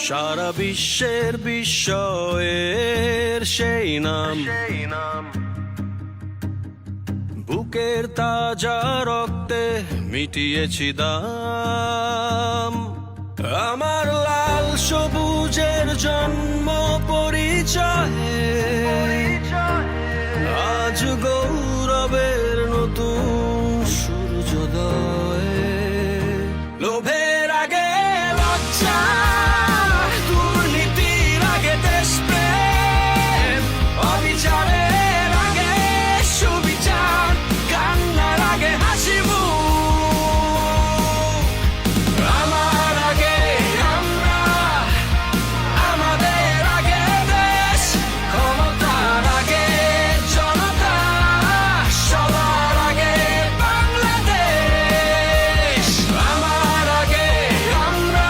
সারা বিশ্বের বিস্ময়ের সেই নাম, বুকের তাজা রক্তে মিটিয়েছি দাম। আমার লাল সবুজের জন্ম পরিচয়ে আজ গৌরবের নতুন সূর্যোদয়। লোভের আগে লজ্জা, দুর্নীতির আগে দেশপ্রেম, অবিচারের আগে সুবিচার, কান্নার আগে হাসি মুখ। আমার আগে আমরা, আমাদের আগে দেশ, ক্ষমতার আগে জনতা, সবার আগে বাংলাদেশ। আমার আগে আমরা,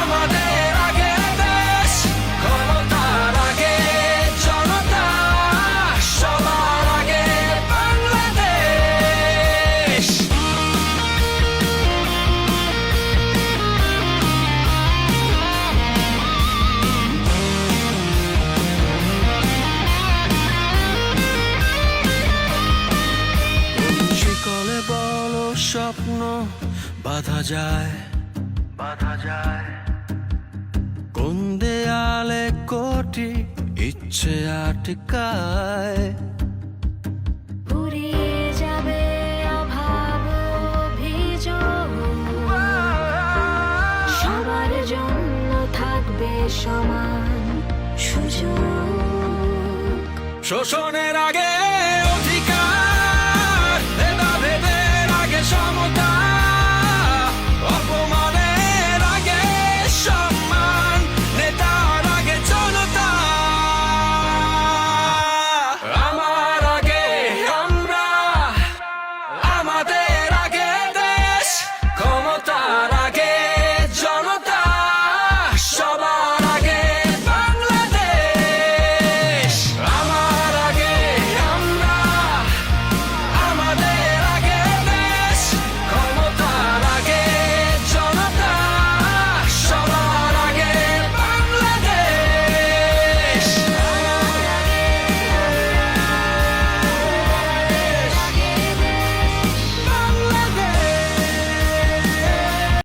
আমাদের আগে দেশ, ক্ষমতার আগে জনতা, সবার আগে বাংলাদেশ। শিকলে বলো স্বপ্ন বাঁধা যায়, কোন দেয়ালে কোটি ইচ্ছে আটকায়। ফুরিয়ে যাবে অভাব অভিযোগ, সবার জন্য থাকবে সমান সুযোগ। শোষণের আগে